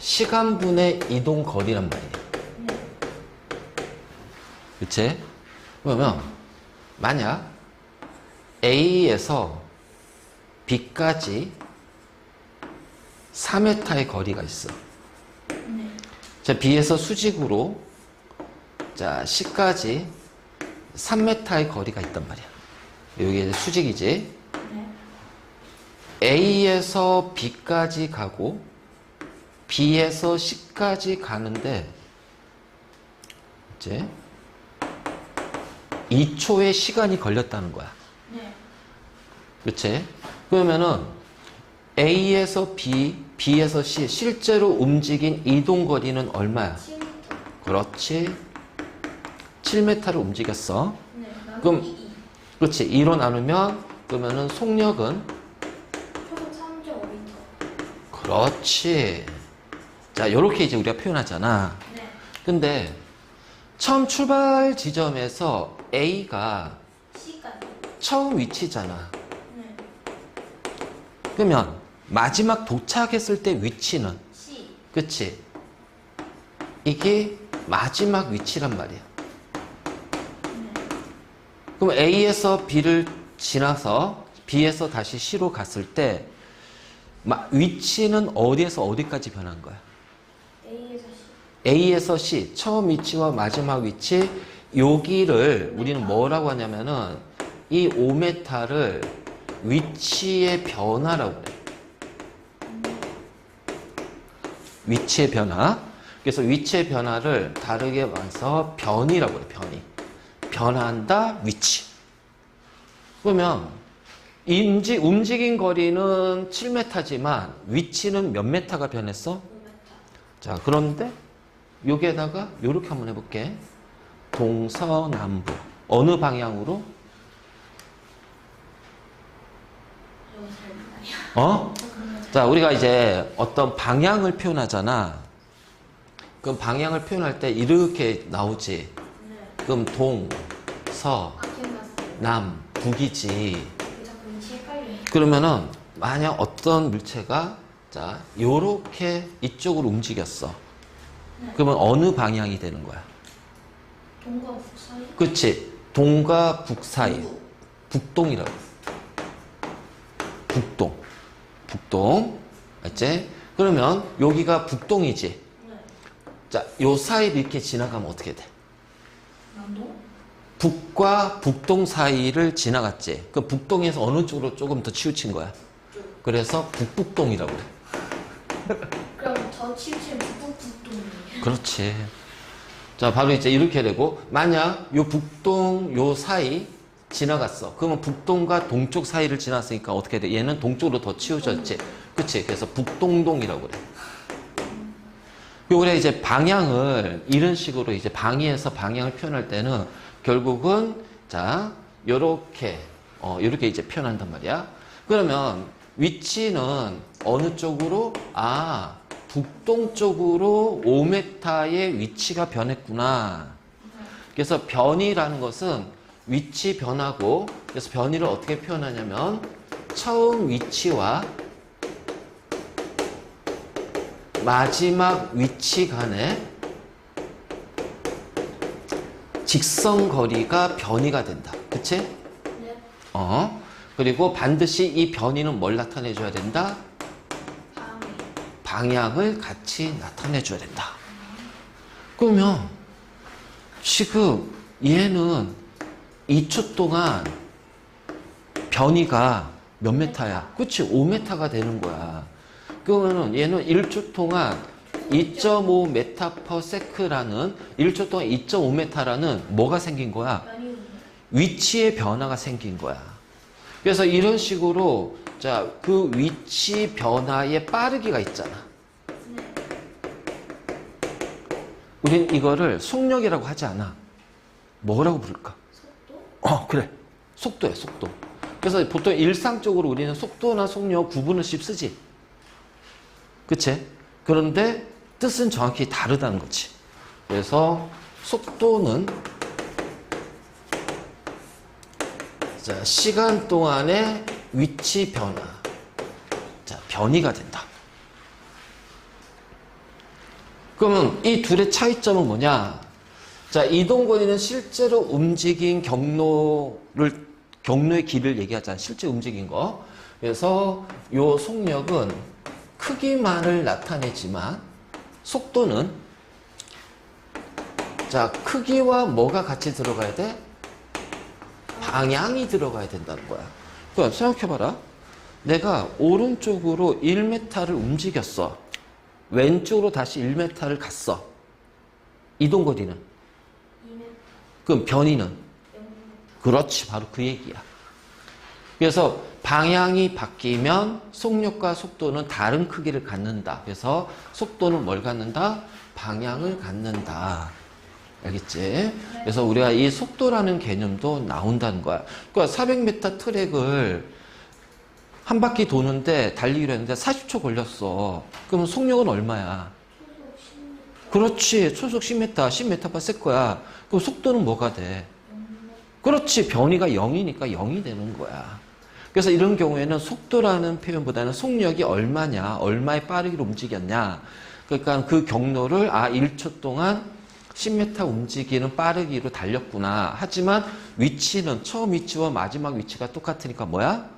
시간분의 이동 거리란 말이에요. 그치? 그러면 만약 A에서 B까지 4m의 거리가 있어. 자, B에서 수직으로 자, C까지 3m의 거리가 있단 말이야. 여기 수직이지. A에서 B까지 가고 B에서 C까지 가는데 이제 2초의 시간이 걸렸다는 거야. 그치? 그러면은 A에서 B, B에서 C 실제로 움직인 이동 거리는 얼마야? 7m. 그렇지. 7m를 움직였어. 그럼 나누기 2. 그렇지. 2로 나누면 그러면은 속력은 초속 3.5m. 그렇지. 자, 요렇게 이제 우리가 표현하잖아. 네. 근데 처음 출발 지점에서 A가 C까지. 처음 위치잖아. 네. 그러면 마지막 도착했을 때 위치는 C. 그치? 이게 마지막 위치란 말이야. 그럼 A에서 B를 지나서 B에서 다시 C로 갔을 때 위치는 어디에서 어디까지 변한 거야? A에서 C. A에서 C, 처음 위치와 마지막 위치, 여기를 우리는 뭐라고 하냐면은 이 5m를 위치의 변화라고 그래. 위치의 변화. 그래서 위치의 변화를 다르게 봐서 변이라고 그래, 변이. 변한다, 위치. 그러면 움직인 거리는 7m지만 위치는 몇 m가 변했어? 5m. 자, 그런데 여기에다가 이렇게 한번 해볼게. 동서남북. 어느 방향으로? 너무 잘 몰라요. 어? 자, 우리가 이제 어떤 방향을 표현하잖아. 그럼 방향을 표현할 때 이렇게 나오지. 네. 그럼 동, 서, 기억났어요. 남, 북이지. 자꾸 위치 헷갈려요. 그러면은 만약 어떤 물체가 자, 요렇게 이쪽으로 움직였어. 그러면 어느 방향이 되는 거야? 동과 북 사이? 그치? 동과 북 사이. 동북. 북동이라고. 북동. 북동. 알지? 그러면 여기가 북동이지. 네. 자, 요 사이를 이렇게 지나가면 어떻게 돼? 남동? 북과 북동 사이를 지나갔지. 그 북동에서 어느 쪽으로 조금 더 치우친 거야? 쭉. 그래서 북북동이라고 그래. 그럼 더 치우치면 북북북동이에요. 그렇지. 자, 바로 이제 이렇게 되고, 만약 요 북동 요 사이 지나갔어. 그러면 북동과 동쪽 사이를 지났으니까 어떻게 돼? 얘는 동쪽으로 더 치우졌지. 그치? 그래서 북동동이라고 그래. 우리가 이제 방향을 이런 식으로 이제 방위에서 방향을 표현할 때는 결국은 자, 요렇게 요렇게 이제 표현한단 말이야. 그러면 위치는 어느 쪽으로? 아, 북동 쪽으로 5m의 위치가 변했구나. 그래서 변이라는 것은 위치 변하고, 그래서 변이를 어떻게 표현하냐면 처음 위치와 마지막 위치 간의 직선 거리가 변이가 된다. 그치? 네. 그리고 반드시 이 변이는 뭘 나타내 줘야 된다? 다음에. 방향을 같이 나타내 줘야 된다. 그러면 지금 얘는 2초 동안 변이가 몇 메타야? 그치? 5m가 되는 거야. 그러면은 얘는 1초 동안 2.5m/s라는 1초 동안 2.5m라는 뭐가 생긴 거야? 연이 위치의 변화가 생긴 거야. 그래서 이런 식으로 자, 그 위치 변화의 빠르기가 있잖아. 네. 우린 이거를 속력이라고 하지 않아. 뭐라고 부를까? 속도? 그래. 속도야, 속도. 그래서 보통 일상적으로 우리는 속도나 속력 구분을씩 쓰지. 그치? 그런데 뜻은 정확히 다르다는 거지. 그래서 속도는 자, 시간 동안의 위치 변화. 자, 변이가 된다. 그러면 이 둘의 차이점은 뭐냐? 자, 이동거리는 실제로 움직인 경로의 길을 얘기하잖아. 실제 움직인 거. 그래서 요 속력은 크기만을 나타내지만 속도는 자, 크기와 뭐가 같이 들어가야 돼? 방향이 들어가야 된다는 거야. 그럼 생각해봐라. 내가 오른쪽으로 1m를 움직였어. 왼쪽으로 다시 1m를 갔어. 이동거리는? 2m. 그럼 변이는? 0m. 그렇지. 바로 그 얘기야. 그래서 방향이 바뀌면 속력과 속도는 다른 크기를 갖는다. 그래서 속도는 뭘 갖는다? 방향을 갖는다. 알겠지? 그래서 우리가 이 속도라는 개념도 나온다는 거야. 그러니까 400m 트랙을 한 바퀴 도는데 달리기로 했는데 40초 걸렸어. 그러면 속력은 얼마야? 초속 10m. 그렇지. 초속 10m, 10m/s야. 그럼 속도는 뭐가 돼? 0m. 그렇지. 변이가 0이니까 0이 되는 거야. 그래서 이런 경우에는 속도라는 표현보다는 속력이 얼마냐, 얼마에 빠르게 움직였냐. 그러니까 그 경로를 1초 동안 10m 움직이는 빠르기로 달렸구나. 하지만 위치는 처음 위치와 마지막 위치가 똑같으니까 뭐야?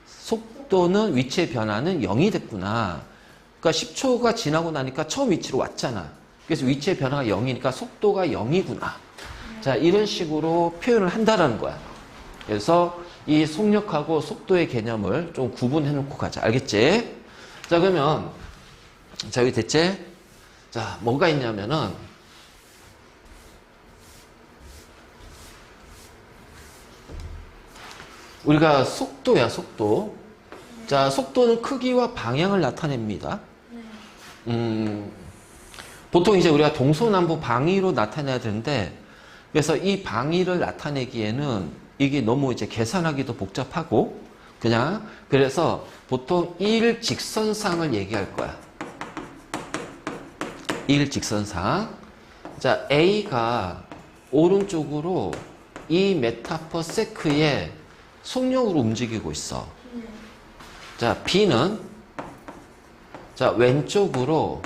속도는 위치의 변화는 0이 됐구나. 그러니까 10초가 지나고 나니까 처음 위치로 왔잖아. 그래서 위치의 변화가 0이니까 속도가 0이구나. 자, 이런 식으로 표현을 한다라는 거야. 그래서 이 속력하고 속도의 개념을 좀 구분해 놓고 가자. 알겠지? 자, 그러면 자, 여기 됐지? 자, 뭐가 있냐면은 우리가 속도야, 속도. 자, 속도는 크기와 방향을 나타냅니다. 보통 이제 우리가 동서남북 방위로 나타내야 되는데, 그래서 이 방위를 나타내기에는 이게 너무 이제 계산하기도 복잡하고, 그래서 보통 일직선상을 얘기할 거야. 일직선상. 자, A가 오른쪽으로 2m/s에 속력으로 움직이고 있어. 자, B는 자, 왼쪽으로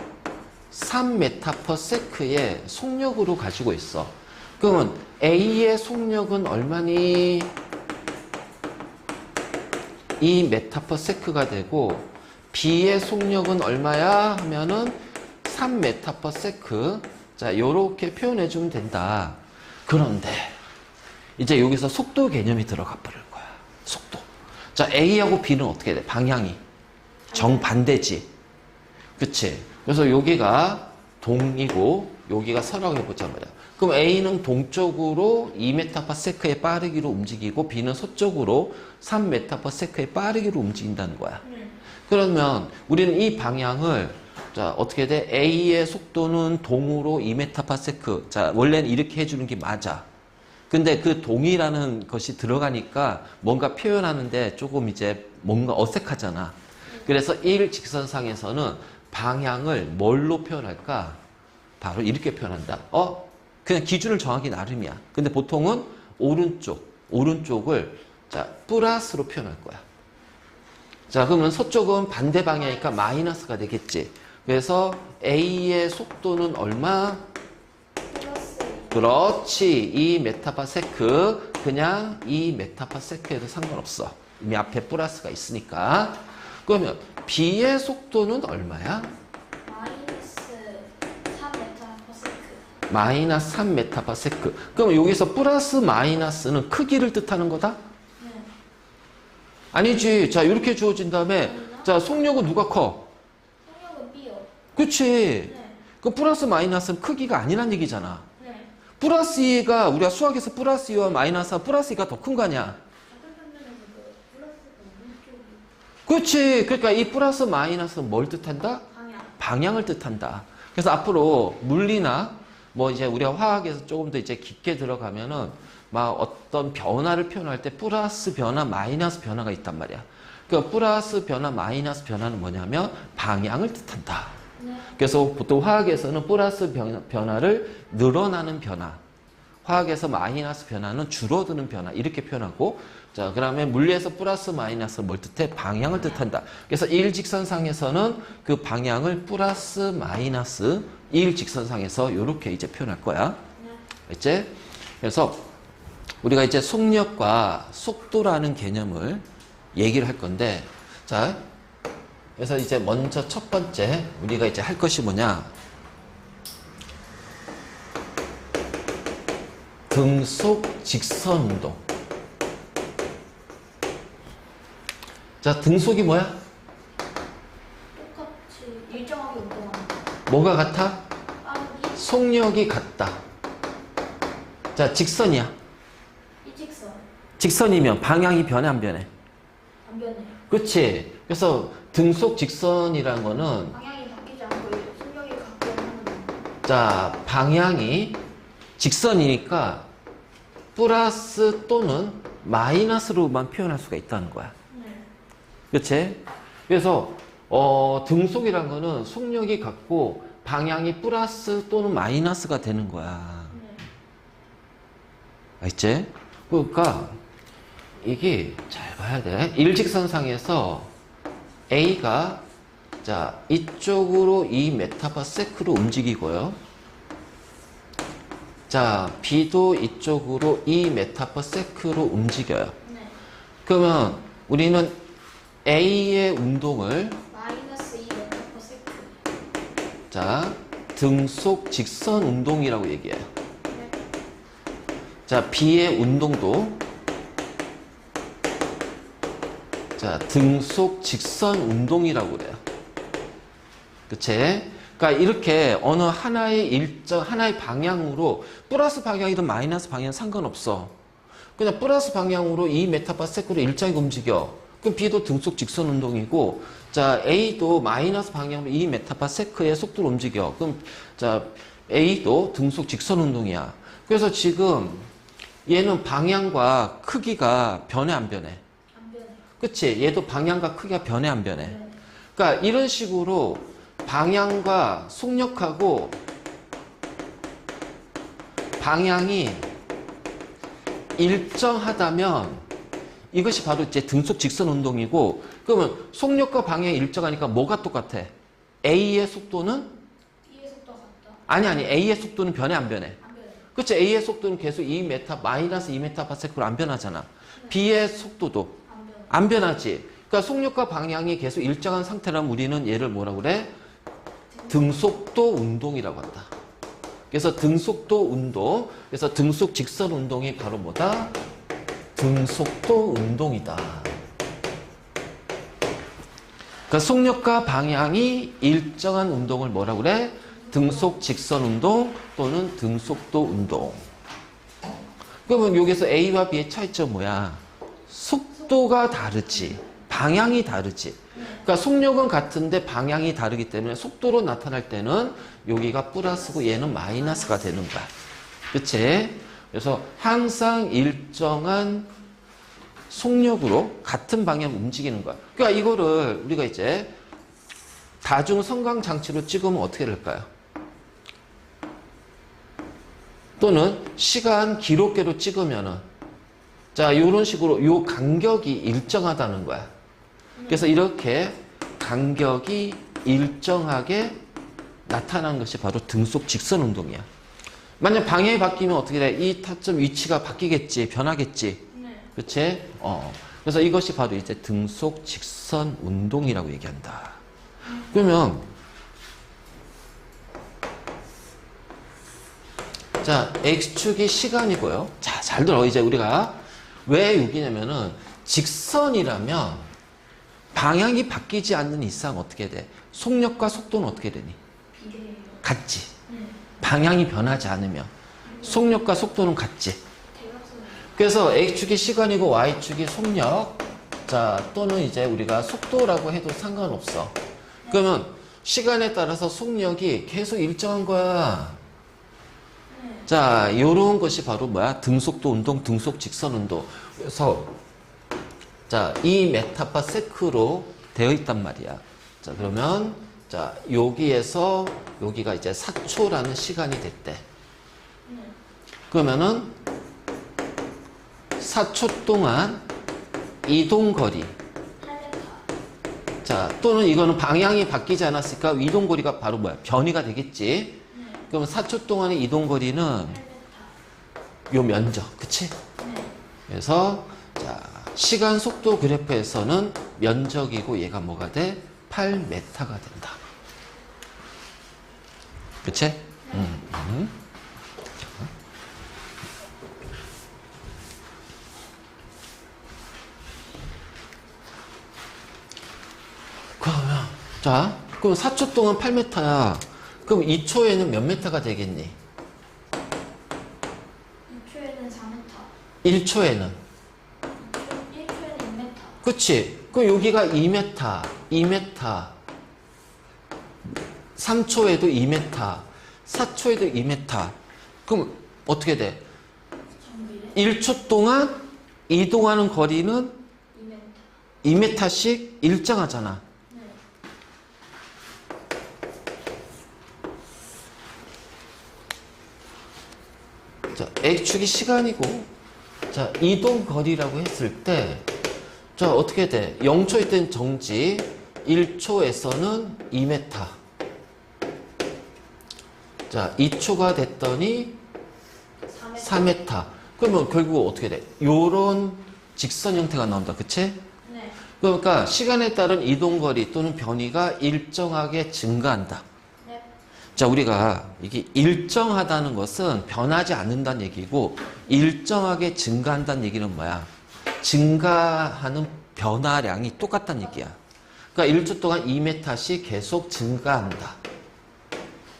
3m/s의 속력으로 가지고 있어. 그러면 A의 속력은 얼마니? 2m/s가 되고 B의 속력은 얼마야? 하면은 3m/s. 자, 요렇게 표현해 주면 된다. 그런데 이제 여기서 속도 개념이 들어가 버릴 거야. 속도. 자, A하고 B는 어떻게 돼? 방향이 정반대지. 그치? 그래서 여기가 동이고 여기가 서라고 해보자 말이야. 그럼 A는 동쪽으로 2m/s의 빠르기로 움직이고 B는 서쪽으로 3m/s의 빠르기로 움직인다는 거야. 그러면 우리는 이 방향을 자, 어떻게 돼? A의 속도는 동으로 2m/s. 자, 원래는 이렇게 해주는 게 맞아. 근데 그 동이라는 것이 들어가니까 뭔가 표현하는데 조금 이제 뭔가 어색하잖아. 그래서 일직선상에서는 방향을 뭘로 표현할까? 바로 이렇게 표현한다. 그냥 기준을 정하기 나름이야. 근데 보통은 오른쪽을 자, 플러스로 표현할 거야. 자, 그러면 서쪽은 반대 방향이니까 마이너스가 되겠지. 그래서 A의 속도는 얼마? 그렇지. 2m/s. 그냥 2m/s에도 상관없어. 이미 앞에 플러스가 있으니까. 그러면 B의 속도는 얼마야? 마이너스 3m/s. 그럼 여기서 플러스 마이너스는 크기를 뜻하는 거다? 네. 아니지. 자, 이렇게 주어진 다음에 자, 속력은 누가 커? 속력은 B요. 그치? 네. 그 플러스 마이너스는 크기가 아니란 얘기잖아. 네. 플러스 2가 우리가 수학에서 플러스 2와 마이너스 2가 플러스 2가 더 큰 거 아니야? 그렇지. 그러니까 이 플러스 마이너스는 뭘 뜻한다? 방향을 뜻한다. 그래서 앞으로 물리나 뭐 이제 우리가 화학에서 조금 더 이제 깊게 들어가면은 막 어떤 변화를 표현할 때 플러스 변화, 마이너스 변화가 있단 말이야. 그 플러스 변화, 마이너스 변화는 뭐냐면 방향을 뜻한다. 네. 그래서 보통 화학에서는 플러스 변화를 늘어나는 변화, 화학에서 마이너스 변화는 줄어드는 변화 이렇게 표현하고 자, 그러면 물리에서 플러스 마이너스 뭘 뜻해? 방향을 뜻한다. 그래서 일직선상에서는 그 방향을 플러스 마이너스 일직선상에서 이렇게 이제 표현할 거야. 알지? 그래서 우리가 이제 속력과 속도라는 개념을 얘기를 할 건데, 자, 그래서 이제 먼저 첫 번째 우리가 이제 할 것이 뭐냐? 등속 직선 운동. 자, 등속이 뭐야? 똑같이 일정하게 운동하는 거. 뭐가 같아? 빠르기, 속력이 같다. 자, 직선이야. 일직선, 직선이면 방향이 변해 안 변해? 안 변해. 그렇지. 그래서 등속 직선이라는 거는 방향이 바뀌지 않고 속력이 각각 하는 거. 자, 방향이 직선이니까 플러스 또는 마이너스로만 표현할 수가 있다는 거야. 네. 그렇지? 그래서 등속이란 거는 속력이 같고 방향이 플러스 또는 마이너스가 되는 거야. 네. 알지? 그러니까 이게 잘 봐야 돼. 일직선상에서 A가 자 이쪽으로 2m/s로 움직이고요. 자 B도 이쪽으로 2m/s로 움직여요. 네. 그러면 우리는 A의 운동을 마이너스 2m/s. 자 등속 직선 운동이라고 얘기해요. 네. 자 B의 운동도 자 등속 직선 운동이라고 그래요. 그치? 그러니까 이렇게 어느 하나의 일정 하나의 방향으로 플러스 방향이든 마이너스 방향은 상관없어. 그냥 플러스 방향으로 2m/s로 일정하게 움직여. 그럼 B도 등속 직선 운동이고, 자 A도 마이너스 방향으로 2m/s의 속도로 움직여. 그럼 자 A도 등속 직선 운동이야. 그래서 지금 얘는 방향과 크기가 변해 안 변해? 안 변해. 그치? 얘도 방향과 크기가 변해 안 변해? 네. 그러니까 이런 식으로 방향과 속력하고 방향이 일정하다면 이것이 바로 이제 등속 직선 운동이고, 그러면 속력과 방향이 일정하니까 뭐가 똑같아? A의 속도는? B의 속도가 같다. 아니 A의 속도는 변해 안 변해? 안 변해. 그치? A의 속도는 계속 2m 마이너스 2m/s로 안 변하잖아. B의 속도도 안 변해. 안 변하지. 그러니까 속력과 방향이 계속 일정한 상태라면 우리는 얘를 뭐라고 그래? 등속도 운동이라고 한다. 그래서 등속도 운동, 그래서 등속 직선 운동이 바로 뭐다? 등속도 운동이다. 그러니까 속력과 방향이 일정한 운동을 뭐라고 그래? 등속 직선 운동 또는 등속도 운동. 그러면 여기서 A와 B의 차이점 뭐야? 속도가 다르지. 방향이 다르지. 그러니까 속력은 같은데 방향이 다르기 때문에 속도로 나타날 때는 여기가 플러스고 얘는 마이너스가 되는 거야. 그치? 그래서 항상 일정한 속력으로 같은 방향 움직이는 거야. 그러니까 이거를 우리가 이제 다중 성광 장치로 찍으면 어떻게 될까요? 또는 시간 기록계로 찍으면은 자, 이런 식으로 요 간격이 일정하다는 거야. 그래서 이렇게 간격이 일정하게 나타나는 것이 바로 등속 직선 운동이야. 만약 방향이 바뀌면 어떻게 돼? 이 타점 위치가 바뀌겠지, 변하겠지. 네. 그치? 그래서 이것이 바로 이제 등속 직선 운동이라고 얘기한다. 그러면 자, X축이 시간이고요. 자, 잘 들어. 이제 우리가 왜 여기냐면은 직선이라면 방향이 바뀌지 않는 이상 어떻게 돼? 속력과 속도는 어떻게 되니? 비례해요. 같지. 네. 방향이 변하지 않으면 속력과 속도는 같지. 대각선. 그래서 X축이 시간이고 Y축이 속력. 자, 또는 이제 우리가 속도라고 해도 상관없어. 그러면 시간에 따라서 속력이 계속 일정한 거야. 네. 자, 요런 것이 바로 뭐야? 등속도 운동, 등속 직선 운동. 그래서 자, 2m/s로 되어 있단 말이야. 자, 그러면 자, 여기에서 여기가 이제 4초라는 시간이 됐대. 네. 그러면은 4초 동안 이동거리. 8m. 자, 또는 이거는 방향이 바뀌지 않았으니까 이동거리가 바로 뭐야? 변이가 되겠지? 네. 그러면 4초 동안의 이동거리는 8m. 요 면적, 그치? 네. 그래서, 자, 시간 속도 그래프에서는 면적이고 얘가 뭐가 돼? 8m가 된다. 그치? 그러면, 자, 그럼 4초 동안 8m야. 그럼 2초에는 몇 m가 되겠니? 2초에는 4m. 1초에는? 1초에는 2m. 그치? 그럼 여기가 2m, 2m, 3초에도 2m, 4초에도 2m. 그럼 어떻게 돼? 전기를 1초 동안 이동하는 거리는 2m. 2m씩 일정하잖아. 네. 자, X축이 시간이고, 자, 이동 거리라고 했을 때, 자, 어떻게 돼? 0초일 땐 정지, 1초에서는 2m. 자, 2초가 됐더니 4m. 4m. 그러면 결국 어떻게 돼? 요런 직선 형태가 나온다. 그치? 네. 그러니까 시간에 따른 이동거리 또는 변이가 일정하게 증가한다. 네. 자, 우리가 이게 일정하다는 것은 변하지 않는다는 얘기고 일정하게 증가한다는 얘기는 뭐야? 증가하는 변화량이 똑같다는 얘기야. 그러니까 1초 동안 2m씩 계속 증가한다.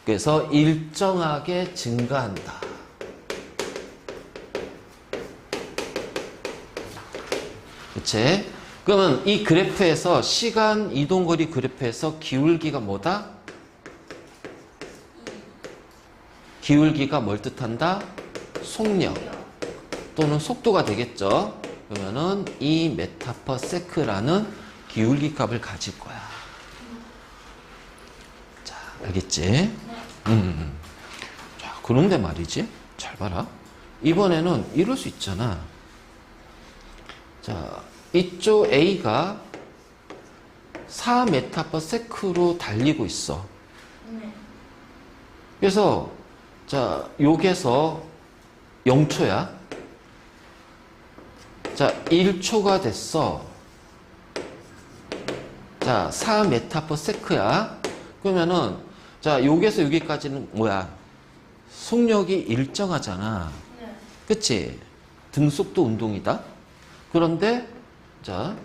그래서 일정하게 증가한다. 그치? 그러면 이 그래프에서 시간 이동거리 그래프에서 기울기가 뭐다? 기울기가 뭘 뜻한다? 속력 또는 속도가 되겠죠. 그러면은 2m/s라는 기울기 값을 가질 거야. 자, 알겠지? 자, 그런데 말이지. 잘 봐라. 이번에는 이럴 수 있잖아. 자, 이쪽 A가 4m/s로 달리고 있어. 네. 그래서 자, 여기서 0초야. 자, 1초가 됐어. 자, 4m/s야. 그러면은 자, 여기서 여기까지는 뭐야? 속력이 일정하잖아. 네. 그치? 등속도 운동이다. 그런데 자,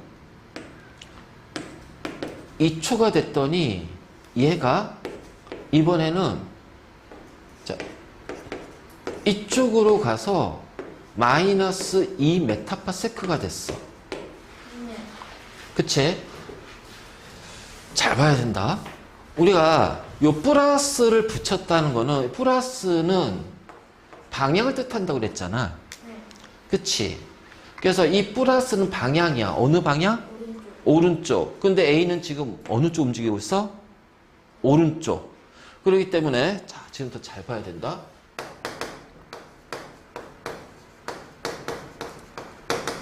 2초가 됐더니 얘가 이번에는 자, 이쪽으로 가서 마이너스 2m/s가 됐어. 네. 그치? 잘 봐야 된다. 우리가 요 플러스를 붙였다는 거는 플러스는 방향을 뜻한다고 그랬잖아. 네. 그치? 그래서 이 플러스는 방향이야. 어느 방향? 오른쪽. 오른쪽. 근데 A는 지금 어느 쪽 움직이고 있어? 오른쪽. 그렇기 때문에 자, 지금부터 잘 봐야 된다.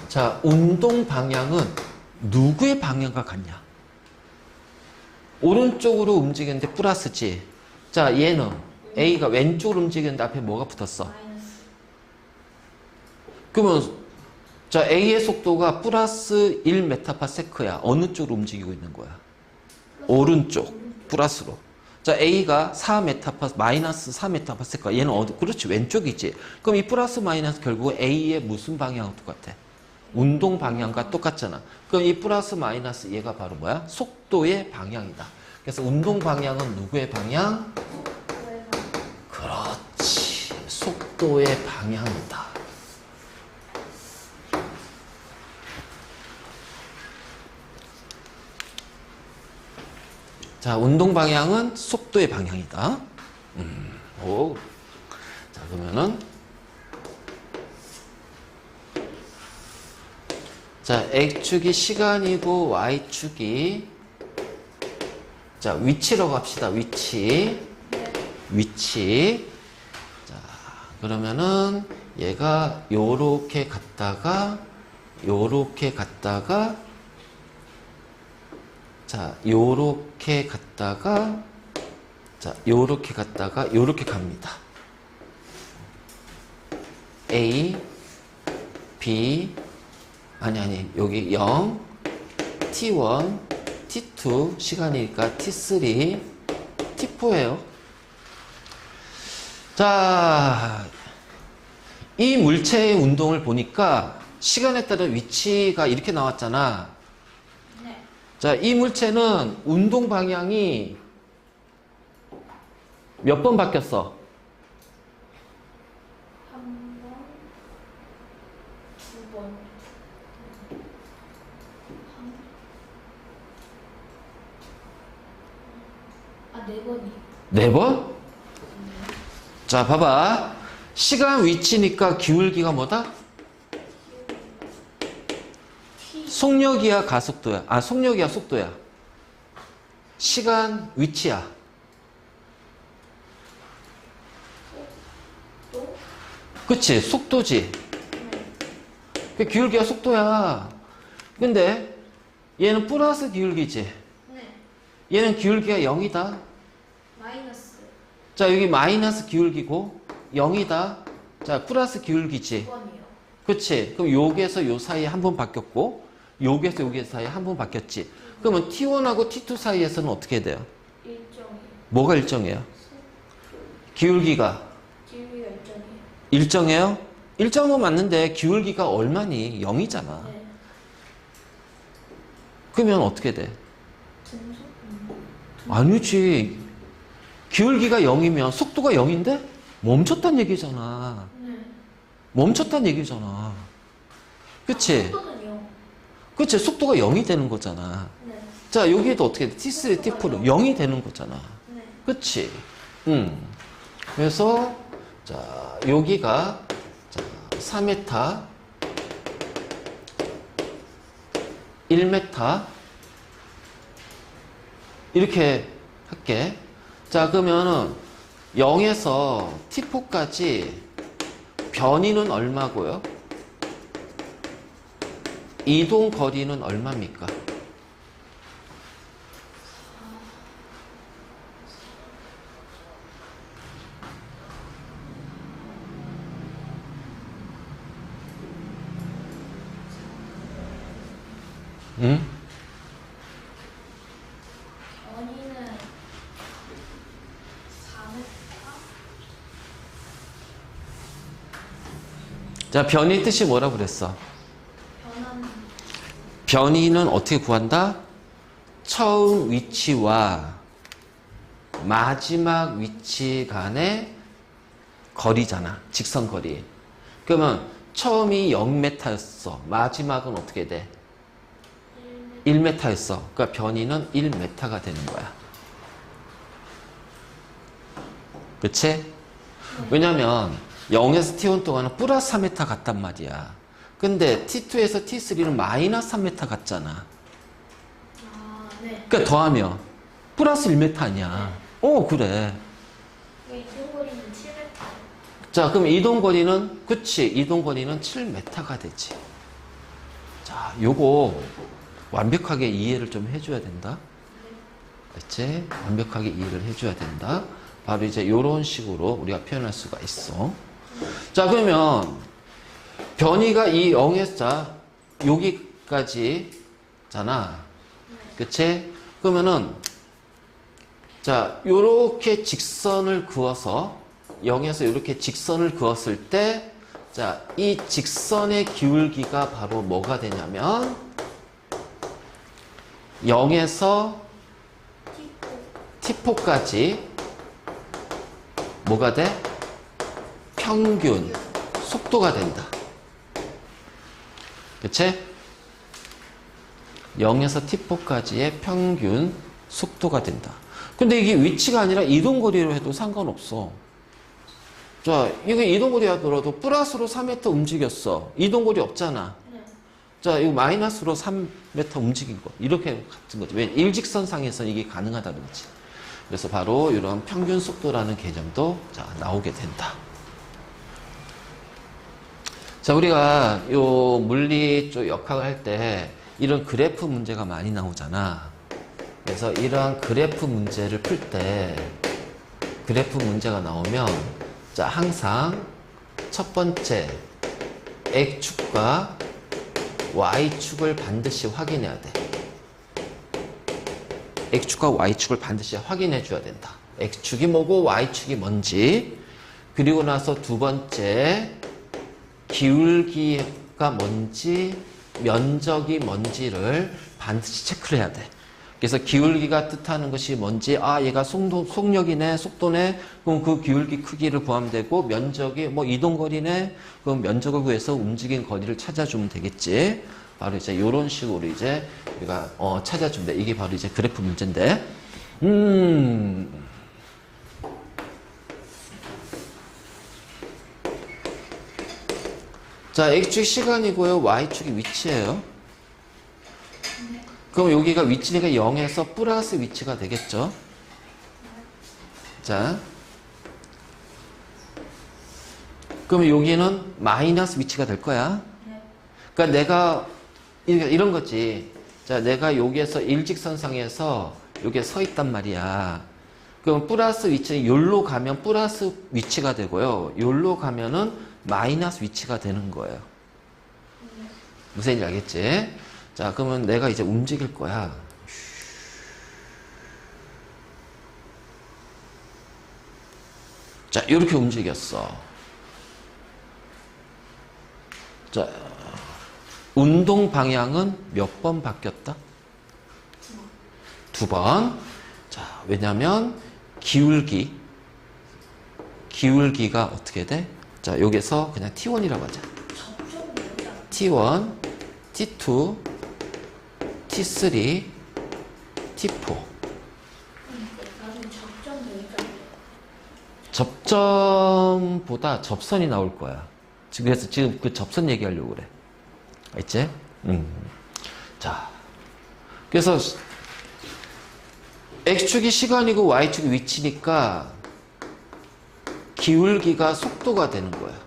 자, 운동 방향은 누구의 방향과 같냐? 오른쪽으로 움직이는데 플러스지. 자, 얘는 A가 왼쪽으로 움직이는데 앞에 뭐가 붙었어? 마이너스. 그러면 자, A의 속도가 플러스 1m/s야. 어느 쪽으로 움직이고 있는 거야? 오른쪽. 플러스로. 자, A가 4m, 마이너스 4m/s. 얘는 어디? 그렇지. 왼쪽이지. 그럼 이 플러스 마이너스 결국 A의 무슨 방향하고 똑같아? 운동 방향과 똑같잖아. 그럼 이 플러스 마이너스 얘가 바로 뭐야? 속도의 방향이다. 그래서 운동 방향은 누구의 방향? 그렇지. 속도의 방향이다. 자, 운동 방향은 속도의 방향이다. 오. 자, 그러면은 자, X축이 시간이고 Y축이 자, 위치라고 합시다. 위치. 위치. 자, 그러면은 얘가 요렇게 갔다가 요렇게 갔다가 자, 요렇게 갔다가 자, 요렇게 갔다가 요렇게 갑니다. A, B, 아니, 여기 0, T1, T2, 시간이니까 T3, T4예요. 자, 이 물체의 운동을 보니까 시간에 따른 위치가 이렇게 나왔잖아. 네. 자, 이 물체는 운동 방향이 몇 번 바뀌었어? 한 번, 두 번, 네 번이. 4번? 자, 봐봐. 시간 위치니까 기울기가 뭐다? 속력이야, 가속도야? 아, 속력이야, 속도야? 시간 위치야. 또? 그치? 속도지? 그 기울기가 속도야. 근데 얘는 플러스 기울기지? 네. 얘는 기울기가 0이다. 마이너스 자, 여기 마이너스 기울기고 0이다. 자, 플러스 기울기지? 2번이요. 그치? 그럼 여기에서 요 사이에 한 번 바뀌었고 여기에서 여기 사이에 한 번 바뀌었지? 그러면 T1하고 T2 사이에서는 어떻게 돼요? 일정이요. 뭐가 일정해요? 기울기가 기울기가 일정이요. 일정해요? 일정은 맞는데 기울기가 얼마니? 0이잖아. 네. 그러면 어떻게 돼? 등속? 아니지. 기울기가 0이면 속도가 0인데 멈췄단 얘기잖아. 네. 멈췄단 얘기잖아. 그치? 속도는요. 그치? 속도가 0이 되는 거잖아. 네. 자, 여기도 어떻게 돼? T3, T4로 0이 되는 거잖아. 네. 그치? 그래서, 자, 여기가, 자, 4m, 1m, 이렇게 할게. 자, 그러면은 0에서 T4까지 변이는 얼마고요? 이동 거리는 얼마입니까? 응? 변이는 4m? 자, 변이 뜻이 뭐라고 그랬어? 변하는 변이는 어떻게 구한다? 처음 위치와 마지막 위치 간의 거리잖아. 직선거리. 그러면 처음이 0m였어. 마지막은 어떻게 돼? 1m였어. 그러니까 변이는 1m가 되는 거야. 그치? 왜냐면 0에서 T1 동안은 플러스 3m 갔단 말이야. 근데 T2에서 T3는 마이너스 3m 갔잖아. 네. 그러니까 더하면 플러스 1m 아니야. 그래. 이동거리는 7m. 자, 그럼 이동거리는, 그치, 이동거리는 7m가 되지. 자, 요거 완벽하게 이해를 좀 해줘야 된다. 그치? 완벽하게 이해를 해줘야 된다. 바로 이제 요런 식으로 우리가 표현할 수가 있어. 자, 그러면 변이가 이 0에서 자, 여기까지 잖아. 그치? 그러면은 자, 요렇게 직선을 그어서 0에서 이렇게 직선을 그었을 때 자, 이 직선의 기울기가 바로 뭐가 되냐면 0에서 T4까지 뭐가 돼? 평균 속도가 된다. 그치? 0에서 T4까지의 평균 속도가 된다. 근데 이게 위치가 아니라 이동거리로 해도 상관없어. 자, 이거 이동거리 하더라도 플러스로 3m 움직였어. 이동거리 없잖아. 네. 자, 이거 마이너스로 3m 움직인 거. 이렇게 같은 거지. 왜? 일직선상에서 이게 가능하다는 거지. 그래서 바로 이런 평균 속도라는 개념도 자, 나오게 된다. 자, 우리가 요 물리 쪽 역학을 할 때 이런 그래프 문제가 많이 나오잖아. 그래서 이러한 그래프 문제를 풀 때 그래프 문제가 나오면 자, 항상 첫 번째 X축과 Y축을 반드시 확인해야 돼. X축과 Y축을 반드시 확인해 줘야 된다. X축이 뭐고 Y축이 뭔지. 그리고 나서 두 번째 기울기가 뭔지 면적이 뭔지를 반드시 체크를 해야 돼. 그래서 기울기가 뜻하는 것이 뭔지, 아, 얘가 속력이네, 속도네, 그럼 그 기울기 크기를 구하면 되고, 면적이 뭐 이동거리네, 그럼 면적을 구해서 움직인 거리를 찾아주면 되겠지. 바로 이제 이런 식으로 이제 우리가 찾아주면 돼. 이게 바로 이제 그래프 문제인데, 자, X축이 시간이고요, Y축이 위치예요. 그럼 여기가 위치니까 0에서 플러스 위치가 되겠죠. 자, 그럼 여기는 마이너스 위치가 될 거야. 그러니까 내가 이런 거지. 자, 내가 여기에서 일직선상에서 여기에 서 있단 말이야. 그럼 플러스 위치는 여기로 가면 플러스 위치가 되고요. 여기로 가면은 마이너스 위치가 되는 거예요. 무슨 얘기인지 알겠지? 자, 그러면 내가 이제 움직일 거야. 자, 이렇게 움직였어. 자, 운동 방향은 몇 번 바뀌었다? 두 번. 자, 왜냐면 기울기가 어떻게 돼? 자, 여기서 그냥 T1이라고 하자. T1, T2, T3, T4. 접점보다 접선이 나올 거야. 그래서 지금 그 접선 얘기하려고 그래. 알지? 자, 그래서 X축이 시간이고 Y축이 위치니까 기울기가 속도가 되는 거야.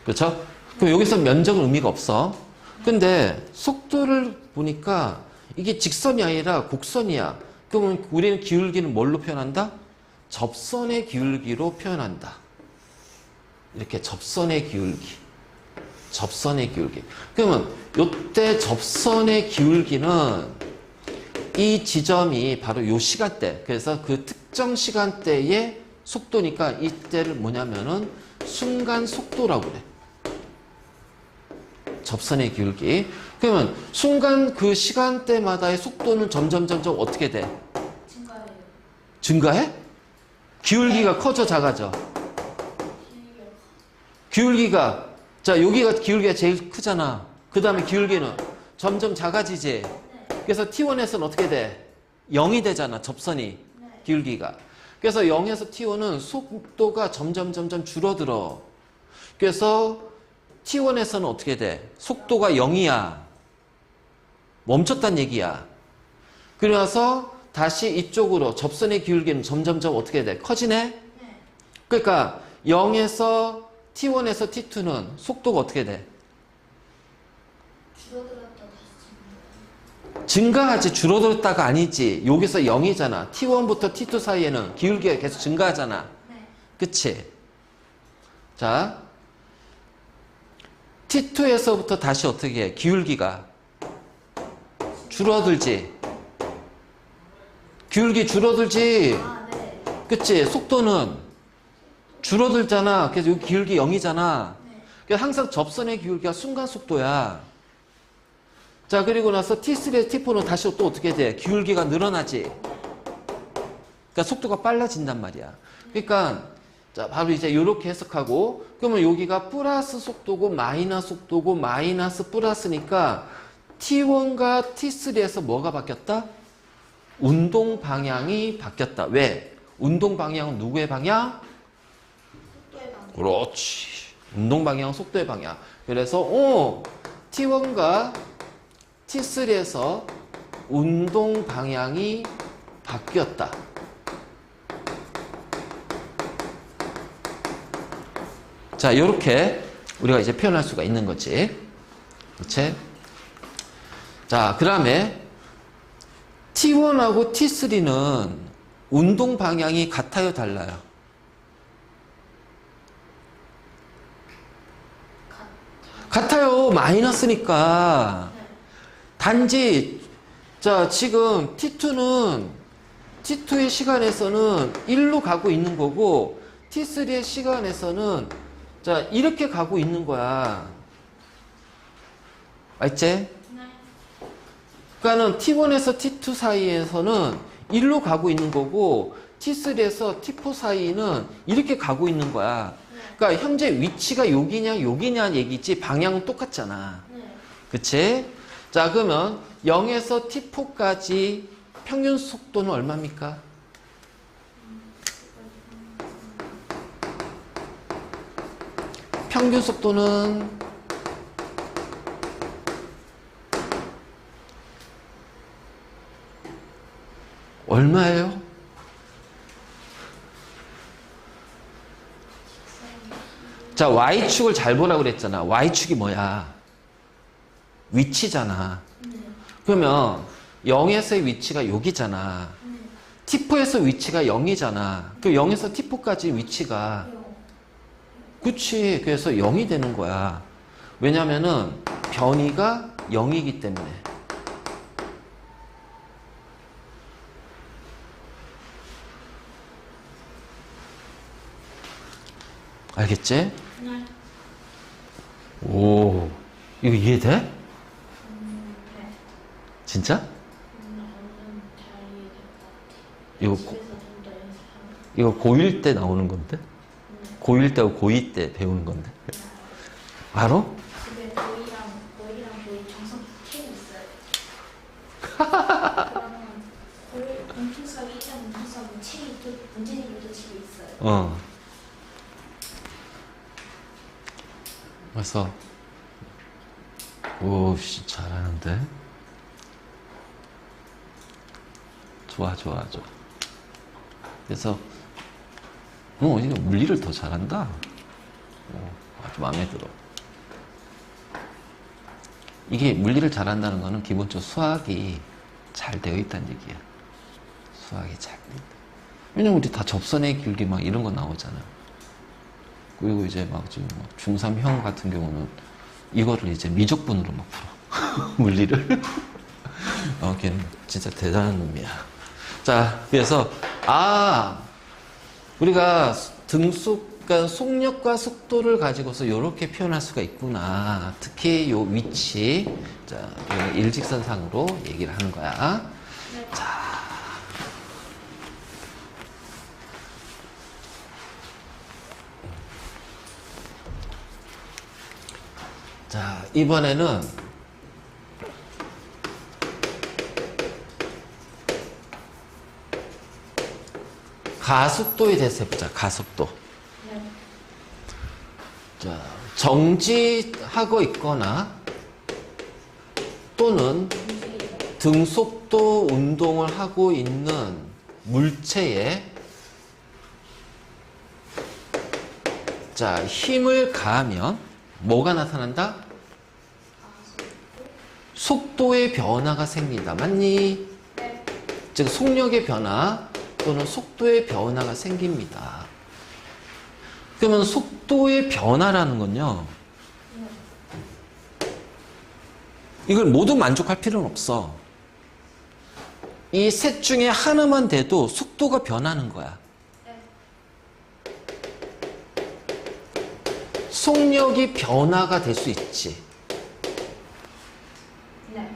그렇죠? 그럼 여기서 면적은 의미가 없어. 근데 속도를 보니까 이게 직선이 아니라 곡선이야. 그러면 우리는 기울기는 뭘로 표현한다? 접선의 기울기로 표현한다. 이렇게 접선의 기울기. 그러면 이때 접선의 기울기는 이 지점이 바로 이 시간대. 그래서 그 특정 시간대의 속도니까 이때를 뭐냐면은 순간 속도라고 그래. 접선의 기울기. 그러면 순간 그 시간대마다의 속도는 점점 어떻게 돼? 증가해? 기울기가 커져 작아져? 기울기가 자, 여기가 기울기가 제일 크잖아. 그 다음에 기울기는 점점 작아지지. 그래서 T1에서는 어떻게 돼? 0이 되잖아. 접선이 기울기가. 그래서 0에서 T1은 속도가 점점 줄어들어. 그래서 T1에서는 어떻게 돼? 속도가 0이야. 멈췄단 얘기야. 그래서 다시 이쪽으로 접선의 기울기는 점점 어떻게 돼? 커지네? 그러니까 0에서 T1에서 T2는 속도가 어떻게 돼? 증가하지. 줄어들었다가 아니지. 여기서 0이잖아. T1부터 T2 사이에는 기울기가 계속 증가하잖아. 그치? 자, T2에서부터 다시 어떻게 해? 기울기가 줄어들지. 기울기 줄어들지. 그치? 속도는 줄어들잖아. 그래서 여기 기울기 0이잖아. 그래서 항상 접선의 기울기가 순간 속도야. 자, 그리고 나서 T3에서 T4는 다시 또 어떻게 돼? 기울기가 늘어나지. 그러니까 속도가 빨라진단 말이야. 그러니까 자, 바로 이제 이렇게 해석하고, 그러면 여기가 플러스 속도고 마이너스 속도고 마이너스 플러스니까 T1과 T3에서 뭐가 바뀌었다? 운동 방향이 바뀌었다. 왜? 운동 방향은 누구의 방향? 속도의 방향. 그렇지. 운동 방향은 속도의 방향. 그래서 T1과 T3에서 운동 방향이 바뀌었다. 자, 요렇게 우리가 이제 표현할 수가 있는 거지. 그치? 자, 그 다음에 T1하고 T3는 운동 방향이 같아요, 달라요? 같아요. 마이너스니까. 단지 자, 지금 T2의 시간에서는 1로 가고 있는 거고 T3의 시간에서는 자, 이렇게 가고 있는 거야. 알지? 네. 그러니까는 T1에서 T2 사이에서는 1로 가고 있는 거고 T3에서 T4 사이는 이렇게 가고 있는 거야. 그러니까 현재 위치가 여기냐 얘기지 방향은 똑같잖아. 네. 그치? 자, 그러면 0에서 T4까지 평균 속도는 얼마입니까? 평균 속도는 얼마예요? 자, Y축을 잘 보라고 그랬잖아. Y축이 뭐야? 위치잖아. 네. 그러면 0에서의 위치가 여기잖아. T4에서 위치가 0이잖아. 그 0에서 T4까지 위치가 그치. 그래서 0이 되는 거야. 왜냐면은 변이가 0이기 때문에. 알겠지? 네. 오, 이거 이해돼? 네. 진짜? 완전 잘 이해될 것 같아요. 이거, 집에서 좀 더 연습하면. 이거 고1 때 나오는 건데? 고1 때하고 고2 때 배우는 건데? 알아? 집에 고이랑 정성 책이 있어요. 그러면 공통수학 1장 문제수학 책이 또 문제집도 집에 있어요. 어. 그래서, 오, 씨, 잘하는데? 좋아. 그래서, 이거 물리를 더 잘한다. 아주 마음에 들어. 이게 물리를 잘한다는 거는 기본적으로 수학이 잘 되어 있다는 얘기야. 수학이 잘 되어 있다. 왜냐면 우리 다 접선의 길기 막 이런 거 나오잖아. 그리고 이제 막 지금 막 중3형 같은 경우는 이거를 이제 미적분으로 막 풀어. 물리를. 걔는 진짜 대단한 놈이야. 자, 그래서, 우리가 그러니까 속력과 속도를 가지고서 이렇게 표현할 수가 있구나. 특히 요 위치. 자, 요 일직선상으로 얘기를 하는 거야. 네. 자, 이번에는 가속도에 대해서 해보자. 가속도. 네. 자, 정지하고 있거나 또는 등속도 운동을 하고 있는 물체에 자, 힘을 가하면 뭐가 나타난다? 속도의 변화가 생긴다. 맞니? 네. 즉 속력의 변화 또는 속도의 변화가 생깁니다. 그러면 속도의 변화라는 건요. 이걸 모두 만족할 필요는 없어. 이 셋 중에 하나만 돼도 속도가 변하는 거야. 속력이 변화가 될 수 있지. 네.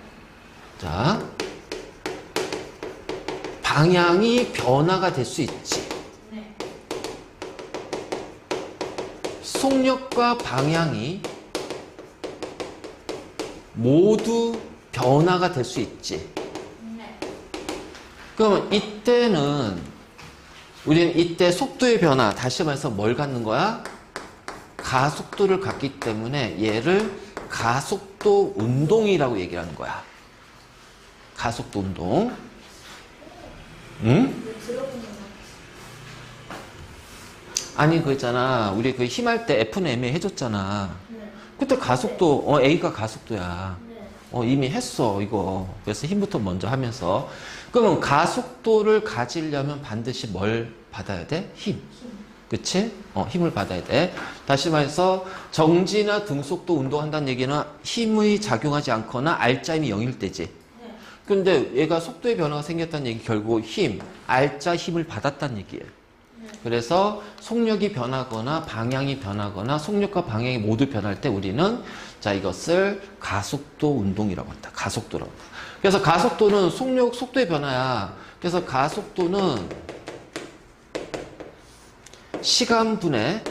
자, 방향이 변화가 될 수 있지. 네. 속력과 방향이 모두 변화가 될 수 있지. 네. 그러면 이때는 우리는 이때 속도의 변화, 다시 말해서 뭘 갖는 거야? 가속도를 갖기 때문에 얘를 가속도 운동이라고 얘기를 하는 거야. 가속도 운동. 응? 들어보면 아니, 그 있잖아. 우리 그 힘할 때 F는 MA 해줬잖아. 네. 그때 가속도, A가 가속도야. 네. 이미 했어, 이거. 그래서 힘부터 먼저 하면서. 그러면 가속도를 가지려면 반드시 뭘 받아야 돼? 힘. 힘. 그치? 힘을 받아야 돼. 다시 말해서 정지나 등속도 운동한다는 얘기는 힘의 작용하지 않거나 알짜 힘이 0일 때지. 네. 근데 얘가 속도의 변화가 생겼다는 얘기 결국 힘, 알짜 힘을 받았다는 얘기예요. 네. 그래서 속력이 변하거나 방향이 변하거나 속력과 방향이 모두 변할 때 우리는 자 이것을 가속도 운동이라고 한다. 가속도라고 한다. 그래서 가속도는 속도의 변화야. 그래서 가속도는 시간분의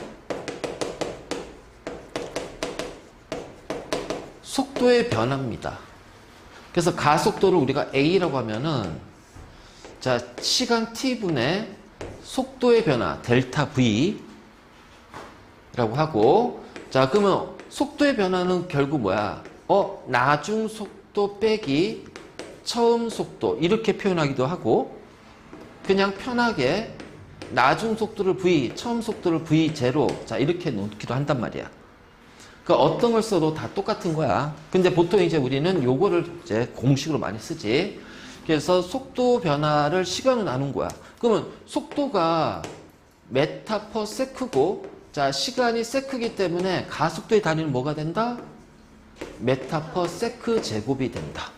속도의 변화입니다. 그래서 가속도를 우리가 A라고 하면은 자 시간 T분의 속도의 변화 델타 V라고 하고 자 그러면 속도의 변화는 결국 뭐야? 나중 속도 빼기 처음 속도 이렇게 표현하기도 하고 그냥 편하게 나중 속도를 V, 처음 속도를 V0 자 이렇게 놓기도 한단 말이야. 그러니까 어떤 걸 써도 다 똑같은 거야. 근데 보통 이제 우리는 요거를 이제 공식으로 많이 쓰지. 그래서 속도 변화를 시간으로 나눈 거야. 그러면 속도가 메타 퍼 세크고 자 시간이 세크기 때문에 가속도의 단위는 뭐가 된다? 메타 퍼 세크 제곱이 된다.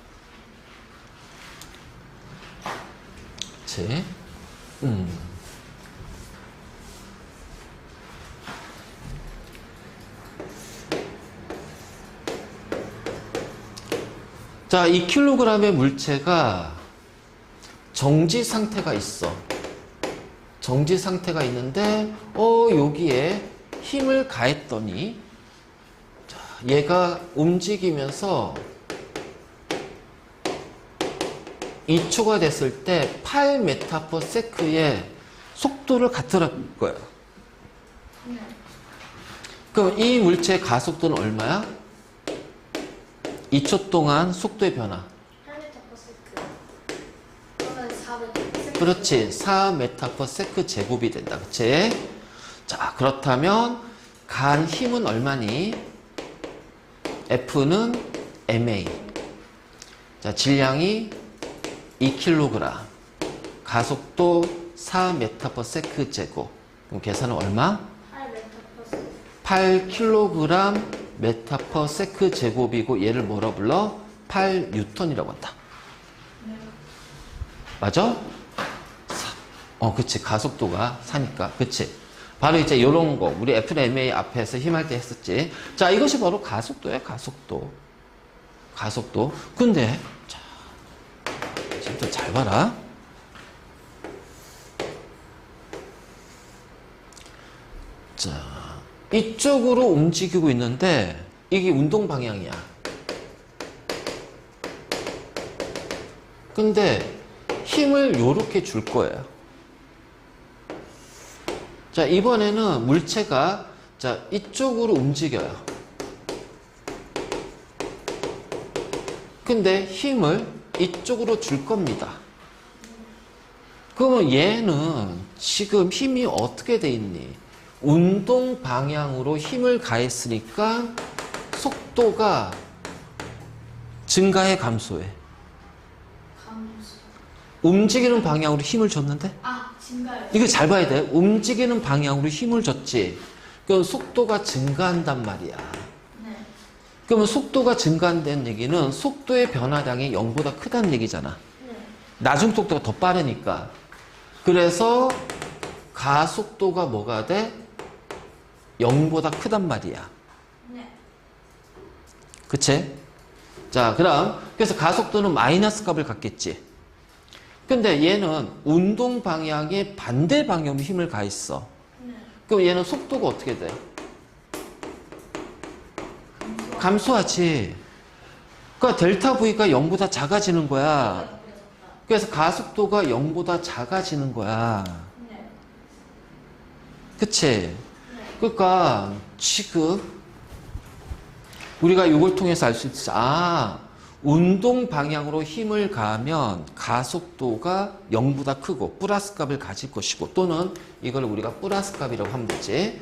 그치? 자, 2kg의 물체가 정지 상태가 있어. 정지 상태가 있는데, 여기에 힘을 가했더니, 자, 얘가 움직이면서 2초가 됐을 때 8m/s의 속도를 갖더라는 거예요. 네. 그럼 이 물체의 가속도는 얼마야? 2초 동안 속도의 변화. 8m/s. 그러면 4m/s. 그렇지. 4m/s 제곱이 된다. 그치? 자, 그렇다면 간 힘은 얼마니? F는 MA. 자, 질량이 2kg. 가속도 4m/s 제곱. 그럼 계산은 얼마? 8m/s. 8kg 메타/s 제곱이고 얘를 뭐라 불러? 8뉴턴이라고 한다. 네. 맞아? 그치. 가속도가 4니까. 그치. 바로 이제 요런 거. 우리 FMA 앞에서 힘할 때 했었지. 자, 이것이 바로 가속도야, 가속도. 가속도. 근데, 자, 지금 잘 봐라. 자, 이쪽으로 움직이고 있는데, 이게 운동 방향이야. 근데, 힘을 요렇게 줄 거예요. 자, 이번에는 물체가 자, 이쪽으로 움직여요. 근데 힘을 이쪽으로 줄 겁니다. 그러면 얘는 지금 힘이 어떻게 돼 있니? 운동 방향으로 힘을 가했으니까 속도가 증가해 감소해? 감소. 움직이는 방향으로 힘을 줬는데? 증가요. 이거 잘 봐야 돼. 움직이는 방향으로 힘을 줬지. 그럼 속도가 증가한단 말이야. 네. 그러면 속도가 증가한다는 얘기는 속도의 변화량이 0보다 크다는 얘기잖아. 네. 나중 속도가 더 빠르니까. 그래서 가속도가 뭐가 돼? 0보다 크단 말이야. 네. 그치? 자, 그래서 가속도는 마이너스 값을 갖겠지. 근데 얘는 운동 방향의 반대 방향으로 힘을 가했어. 네. 그럼 얘는 속도가 어떻게 돼? 감소하지. 그러니까 델타 V가 0보다 작아지는 거야. 그래서 가속도가 0보다 작아지는 거야. 네. 그치? 네. 그러니까 지금 우리가 이걸 통해서 알 수 있어. 운동 방향으로 힘을 가하면 가속도가 0보다 크고 플러스 값을 가질 것이고 또는 이걸 우리가 플러스 값이라고 하면 되지.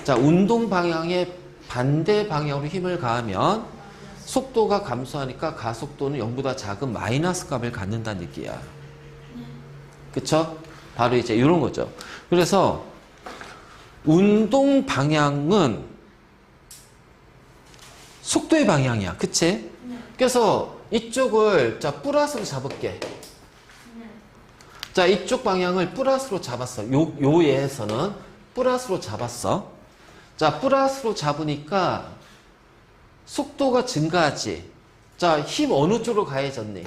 자, 운동 방향의 반대 방향으로 힘을 가하면 속도가 감소하니까 가속도는 0보다 작은 마이너스 값을 갖는다는 얘기야. 그쵸? 바로 이제 이런 거죠. 그래서 운동 방향은 속도의 방향이야. 그치? 그래서 이쪽을 자 플러스로 잡을게. 자, 이쪽 방향을 플러스로 잡았어. 요 예에서는 플러스로 잡았어. 자, 플러스로 잡으니까 속도가 증가하지. 자, 힘 어느 쪽으로 가해졌니?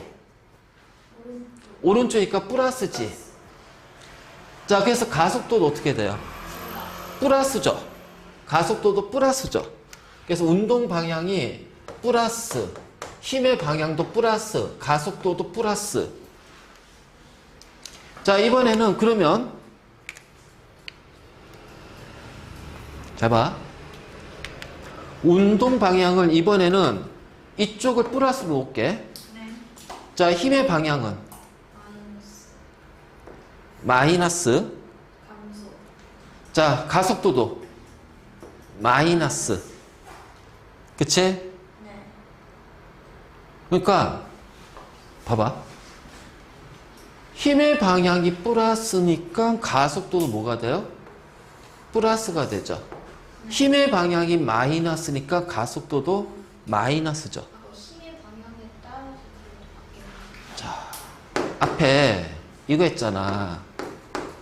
오른쪽이니까 플러스지. 자, 그래서 가속도도 어떻게 돼요? 플러스죠. 가속도도 플러스죠. 그래서 운동 방향이 플러스, 힘의 방향도 플러스, 가속도도 플러스. 자, 이번에는 그러면 잘 봐. 운동 방향을 이번에는 이쪽을 플러스로 놓을게. 자, 힘의 방향은 마이너스. 자, 가속도도 마이너스. 그치? 그러니까 봐봐. 힘의 방향이 플러스니까 가속도도 뭐가 돼요? 플러스가 되죠. 힘의 방향이 마이너스니까 가속도도 마이너스죠. 힘의 방향에 따라서 바뀌는. 자, 앞에 이거 했잖아.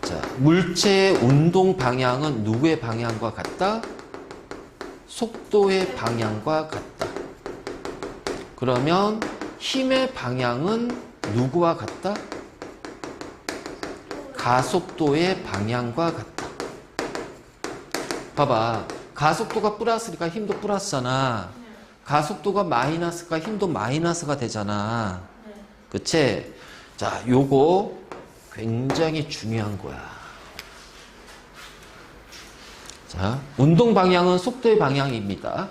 자, 물체의 운동 방향은 누구의 방향과 같다? 속도의 방향과 같다. 그러면 힘의 방향은 누구와 같다? 가속도의 방향과 같다. 봐봐. 가속도가 플러스니까 힘도 플러스잖아. 가속도가 마이너스니까 힘도 마이너스가 되잖아. 그치? 자, 요거 굉장히 중요한 거야. 자, 운동 방향은 속도의 방향입니다.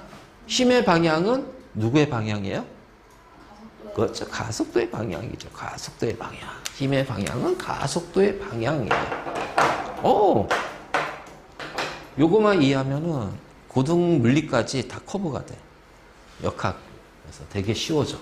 힘의 방향은 누구의 방향이에요? 그렇죠. 가속도의 방향이죠. 가속도의 방향. 힘의 방향은 가속도의 방향이에요. 오! 요거만 이해하면은 고등 물리까지 다 커버가 돼. 역학. 그래서 되게 쉬워져.